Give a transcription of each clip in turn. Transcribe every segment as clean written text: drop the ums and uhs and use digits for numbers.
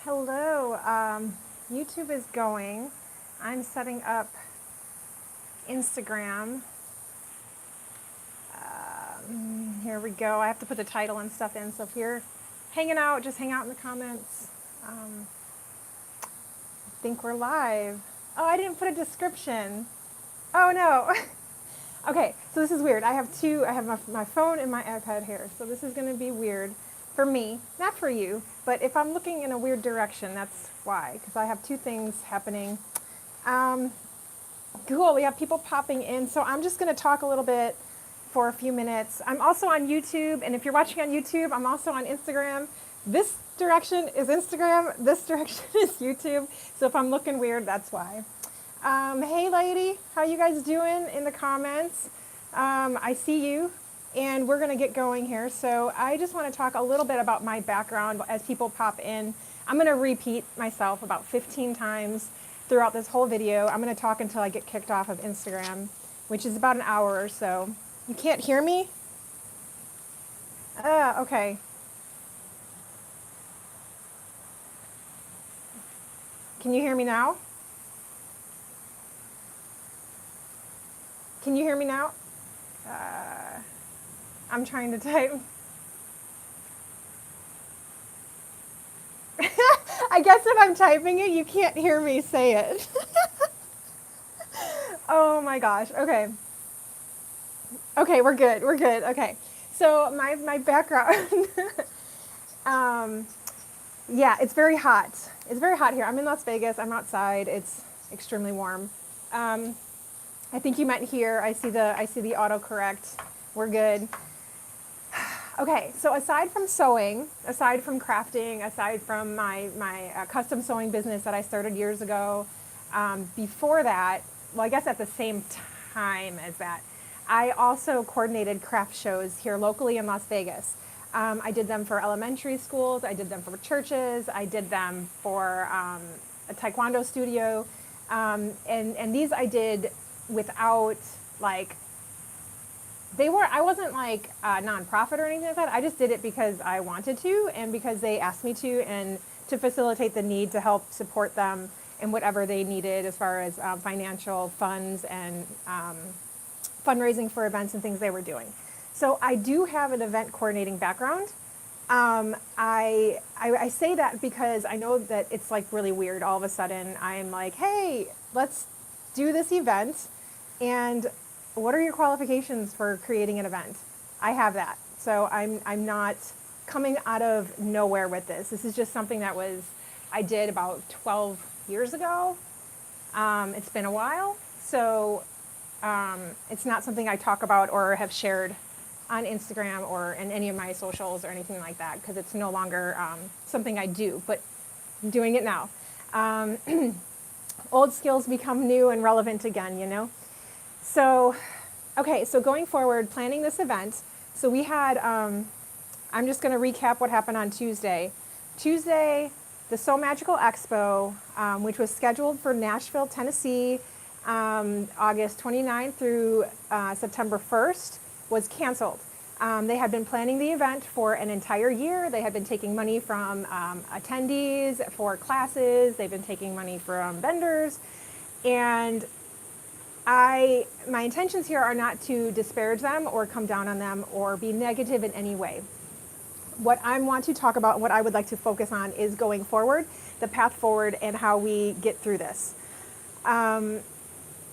Hello, YouTube is going. I'm setting up Instagram. Here we go. I have to put the title and stuff in. So if you're hanging out, just hang out in the comments. I think we're live. Oh, I didn't put a description. Oh no. Okay, so this is weird. I have my phone and my iPad here. So this is going to be weird for me, not for you, but if I'm looking in a weird direction, that's why, because I have two things happening. Cool, we have people popping in, so I'm just going to talk a little bit for a few minutes. I'm also on YouTube, and if you're watching on YouTube, I'm also on Instagram. This direction is Instagram, this direction is YouTube, so if I'm looking weird, that's why. Hey lady, how you guys doing in the comments? I see you, and we're gonna get going here. So I just wanna talk a little bit about my background as people pop in. I'm gonna repeat myself about 15 times throughout this whole video. I'm gonna talk until I get kicked off of Instagram, which is about an hour or so. You can't hear me? Okay. Can you hear me now? Can you hear me now? I'm trying to type. I guess if I'm typing it, you can't hear me say it. Oh my gosh. Okay. Okay, we're good. We're good. Okay. So my background. Yeah, it's very hot. It's very hot here. I'm in Las Vegas. I'm outside. It's extremely warm. I think you might hear. I see the autocorrect. We're good. Okay, so aside from sewing, aside from crafting, aside from my custom sewing business that I started years ago, before that, well, I guess at the same time as that, I also coordinated craft shows here locally in Las Vegas. I did them for elementary schools, I did them for churches, I did them for a taekwondo studio, and these I did without like, I wasn't like a nonprofit or anything like that. I just did it because I wanted to and because they asked me to, and to facilitate the need to help support them in whatever they needed as far as financial funds and fundraising for events and things they were doing. So I do have an event coordinating background. I say that because I know that it's like really weird. All of a sudden I'm like, hey, let's do this event, and what are your qualifications for creating an event? I have that. So I'm not coming out of nowhere with this. This is just something that I did about 12 years ago. It's been a while. So it's not something I talk about or have shared on Instagram or in any of my socials or anything like that, because it's no longer something I do, but I'm doing it now. Old skills become new and relevant again, you know? So, okay, so going forward, planning this event. So we had, I'm just going to recap what happened on Tuesday. Tuesday, the So Magical Expo, which was scheduled for Nashville, Tennessee, August 29th through September 1st, was canceled. They had been planning the event for an entire year. They had been taking money from attendees for classes. They've been taking money from vendors. And my intentions here are not to disparage them or come down on them or be negative in any way. What I want to talk about and what I would like to focus on is going forward, the path forward, and how we get through this.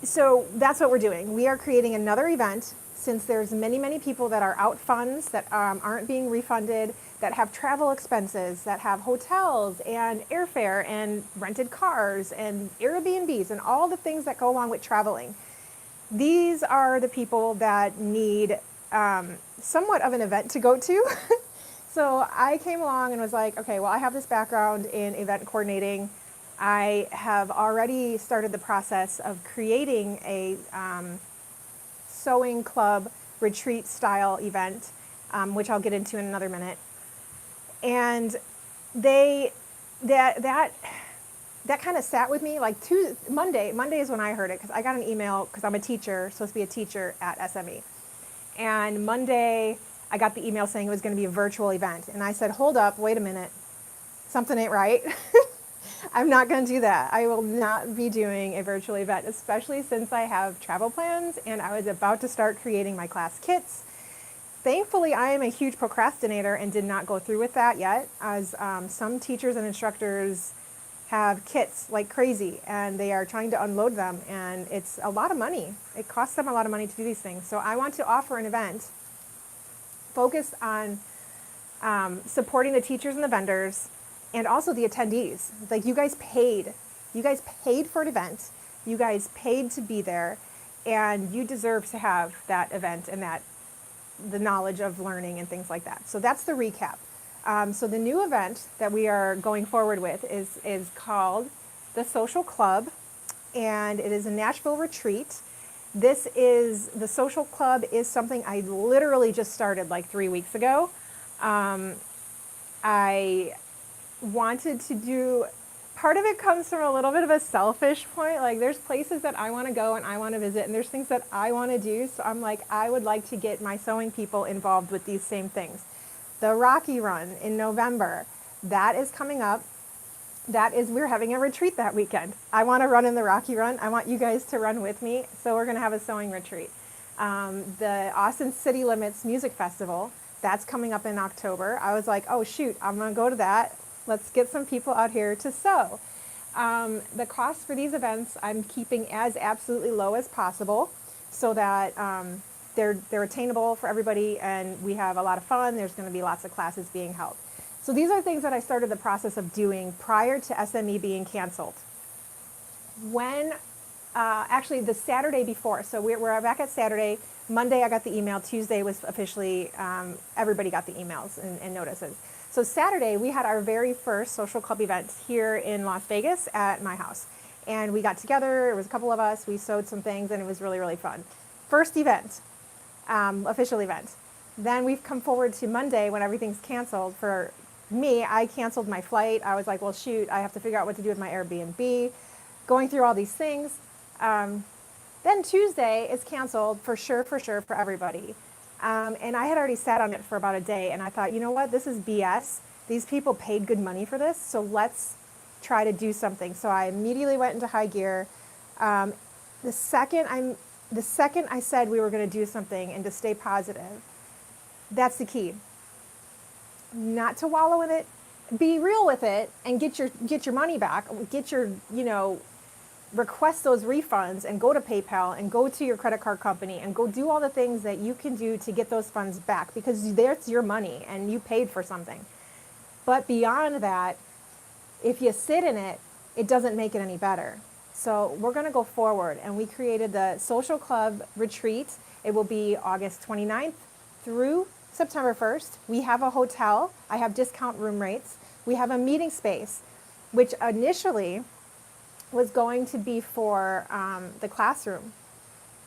So that's what we're doing. We are creating another event, since there's many people that are out funds, that aren't being refunded, that have travel expenses, that have hotels and airfare and rented cars and Airbnbs and all the things that go along with traveling. These are the people that need somewhat of an event to go to. So I came along and was like, okay, well, I have this background in event coordinating. I have already started the process of creating a sewing club retreat style event, which I'll get into in another minute. And that kind of sat with me like Monday is when I heard it, because I got an email, because I'm a teacher, supposed to be a teacher at SME. And Monday I got the email saying it was going to be a virtual event. And I said, hold up, wait a minute, something ain't right. I'm not going to do that. I will not be doing a virtual event, especially since I have travel plans and I was about to start creating my class kits. Thankfully, I am a huge procrastinator and did not go through with that yet, as some teachers and instructors have kits like crazy and they are trying to unload them, and it's a lot of money. It costs them a lot of money to do these things. So I want to offer an event focused on supporting the teachers and the vendors and also the attendees. Like, you guys paid for an event, you guys paid to be there, and you deserve to have that event and that the knowledge of learning and things like that. So that's the recap. So the new event that we are going forward with is called the Sewcial Club, and it is a Nashville retreat. The Sewcial Club is something I literally just started like 3 weeks ago. I wanted to do, part of it comes from a little bit of a selfish point. Like, there's places that I want to go and I want to visit, and there's things that I want to do. So I'm like, I would like to get my sewing people involved with these same things. The Rocky Run in November, that is coming up. We're having a retreat that weekend. I want to run in the Rocky Run. I want you guys to run with me. So we're going to have a sewing retreat. The Austin City Limits Music Festival, that's coming up in October. I was like, oh shoot, I'm going to go to that. Let's get some people out here to sew. The cost for these events I'm keeping as absolutely low as possible so that they're attainable for everybody and we have a lot of fun. There's going to be lots of classes being held. So these are things that I started the process of doing prior to SME being canceled. Actually the Saturday before, so we're back at Saturday. Monday I got the email. Tuesday was officially, everybody got the emails and notices. So Saturday we had our very first Sewcial Club event here in Las Vegas at my house. And we got together, it was a couple of us, we sewed some things, and it was really, really fun. First event, official event. Then we've come forward to Monday when everything's canceled. For me, I canceled my flight. I was like, well, shoot, I have to figure out what to do with my Airbnb, going through all these things. Then Tuesday is canceled for sure for everybody. And I had already sat on it for about a day, and I thought, you know what, this is BS. These people paid good money for this, so let's try to do something. So I immediately went into high gear. The second I said we were going to do something and to stay positive, that's the key. Not to wallow in it, be real with it, and get your money back. Get your, request those refunds and go to PayPal and go to your credit card company and go do all the things that you can do to get those funds back, because that's your money and you paid for something. But beyond that, if you sit in it, it doesn't make it any better. So we're going to go forward, and we created the Sewcial Club retreat. It will be August 29th through September 1st. We have a hotel. I have discount room rates. We have a meeting space, which initially was going to be for the classroom.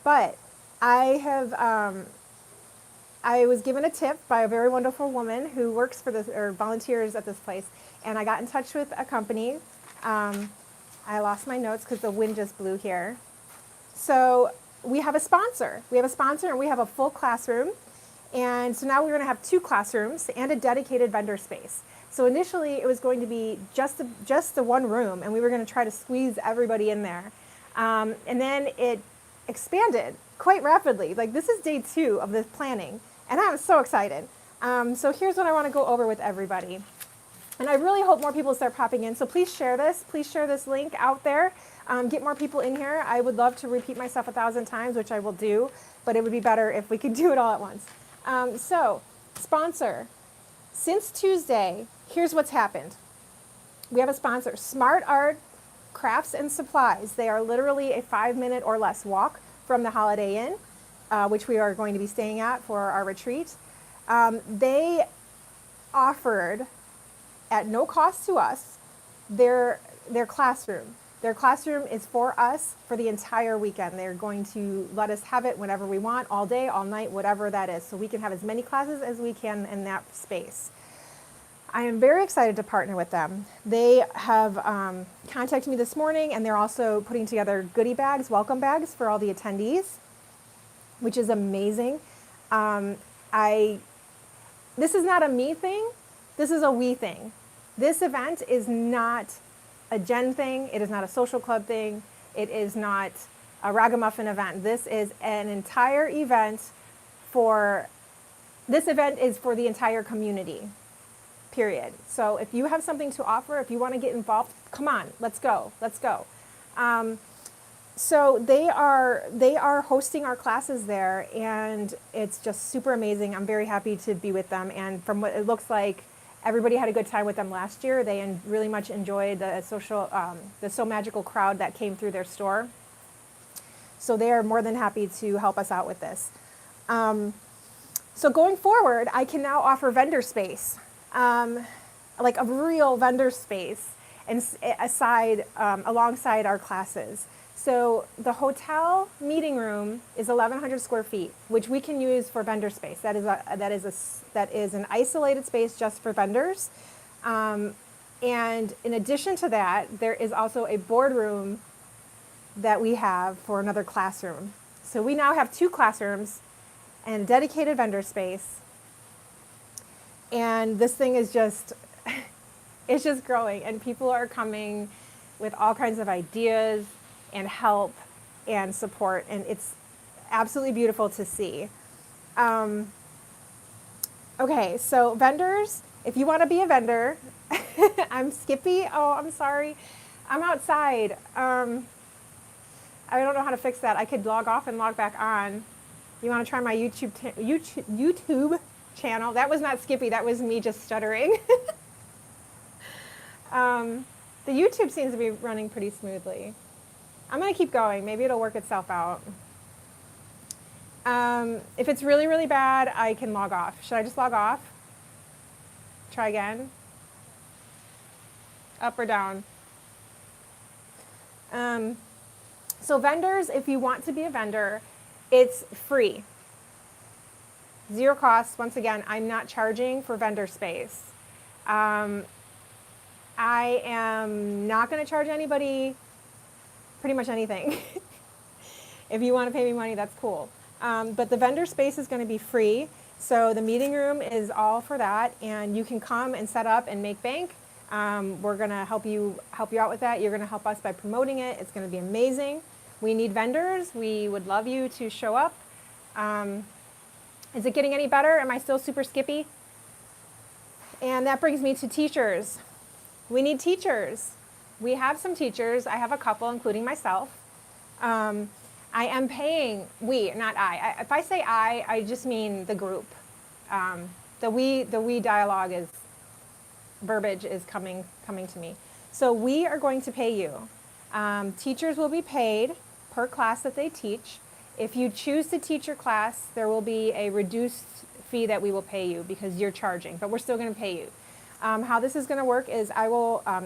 But I was given a tip by a very wonderful woman who works for this, or volunteers at this place, and I got in touch with a company. I lost my notes because the wind just blew here. So we have a sponsor. And we have a full classroom. And so now we're going to have 2 classrooms and a dedicated vendor space. So initially it was going to be just the one room, and we were going to try to squeeze everybody in there. And then it expanded quite rapidly. Like, this is day 2 of this planning, and I'm so excited. So here's what I want to go over with everybody. And I really hope more people start popping in. So please share this. Please share this link out there. Get more people in here. I would love to repeat myself 1,000 times, which I will do, but it would be better if we could do it all at once. So, sponsor. Since Tuesday, here's what's happened. We have a sponsor, Smart Art Crafts and Supplies. They are literally a 5-minute or less walk from the Holiday Inn, which we are going to be staying at for our retreat. They offered, at no cost to us, their classroom. Their classroom is for us for the entire weekend. They're going to let us have it whenever we want, all day, all night, whatever that is, so we can have as many classes as we can in that space. I am very excited to partner with them. They have contacted me this morning, and they're also putting together goodie bags, welcome bags for all the attendees, which is amazing. This is not a me thing. This is a we thing. This event is not a Jen thing. It is not a social club thing. It is not a ragamuffin event. This is an entire event this event is for the entire community, period. So if you have something to offer, if you want to get involved, come on, let's go. So they are hosting our classes there, and it's just super amazing. I'm very happy to be with them, and from what it looks like, everybody had a good time with them last year. They really much enjoyed the So Magical crowd that came through their store. So they are more than happy to help us out with this. So going forward, I can now offer vendor space, like a real vendor space, and alongside our classes. So the hotel meeting room is 1,100 square feet, which we can use for vendor space. That is an isolated space just for vendors. And in addition to that, there is also a boardroom that we have for another classroom. So we now have 2 classrooms and dedicated vendor space. And this thing is just, it's just growing, and people are coming with all kinds of ideas and help and support, and it's absolutely beautiful to see. Okay, so vendors, if you want to be a vendor, I'm Skippy. Oh, I'm sorry. I'm outside. I don't know how to fix that. I could log off and log back on. You want to try my YouTube channel? That was not Skippy. That was me just stuttering. The YouTube seems to be running pretty smoothly. I'm going to keep going. Maybe it'll work itself out. If it's really, really bad, I can log off. Should I just log off? Try again. Up or down? So vendors, if you want to be a vendor, it's free. 0 cost. Once again, I'm not charging for vendor space. I am not going to charge anybody pretty much anything. If you want to pay me money, that's cool. But the vendor space is going to be free. So the meeting room is all for that, and you can come and set up and make bank. We're going to help you out with that. You're going to help us by promoting it. It's going to be amazing. We need vendors. We would love you to show up. Is it getting any better? Am I still super Skippy? And that brings me to teachers. We need teachers. We have some teachers. I have a couple, including myself. I am paying, not I. If I say I just mean the group. The we dialogue is, verbiage is coming to me. So we are going to pay you. Teachers will be paid per class that they teach. If you choose to teach your class, there will be a reduced fee that we will pay you because you're charging, but we're still going to pay you. How this is going to work is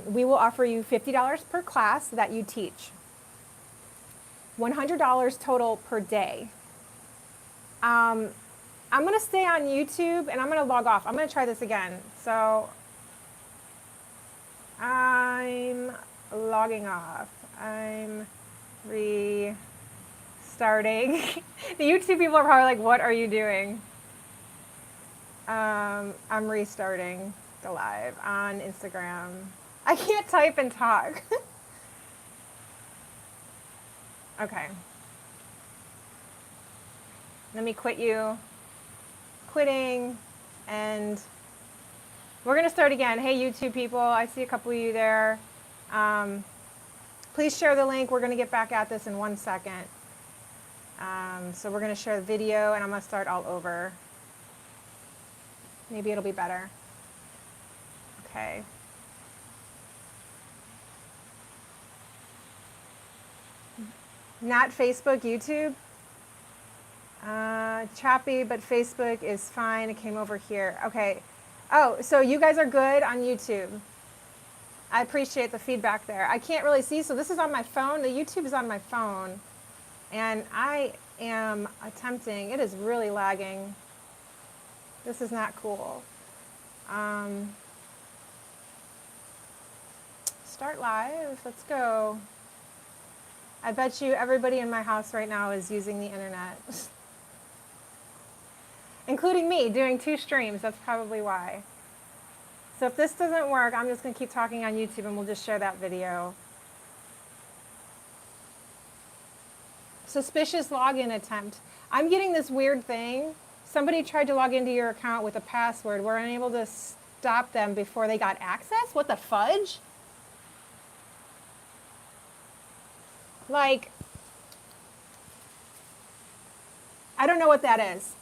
we will offer you $50 per class that you teach. $100 total per day. I'm going to stay on YouTube and I'm going to log off. I'm going to try this again. So I'm logging off. I'm restarting. The YouTube people are probably like, what are you doing? I'm restarting the live on Instagram. I can't type and talk. Okay. Let me quit you. Quitting. And we're going to start again. Hey, YouTube people. I see a couple of you there. Please share the link. We're going to get back at this in 1 second. So we're going to share the video, and I'm going to start all over. Maybe it'll be better. Okay. Not Facebook, YouTube. Choppy, but Facebook is fine. It came over here. Okay. Oh, so you guys are good on YouTube. I appreciate the feedback there. I can't really see, so this is on my phone. The YouTube is on my phone. And I am attempting, it is really lagging. This is not cool. Start live, let's go. I bet you everybody in my house right now is using the internet. Including me, doing 2 streams, that's probably why. So if this doesn't work, I'm just going to keep talking on YouTube and we'll just share that video. Suspicious login attempt. I'm getting this weird thing. Somebody tried to log into your account with a password. We're unable to stop them before they got access? What the fudge? Like, I don't know what that is.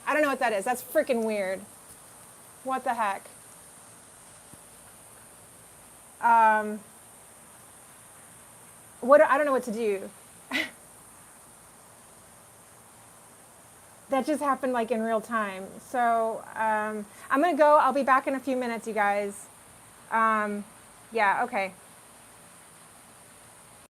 I don't know what that is. That's freaking weird. What the heck? I don't know what to do. That just happened like in real time. So I'm going to go. I'll be back in a few minutes, you guys. Yeah, okay.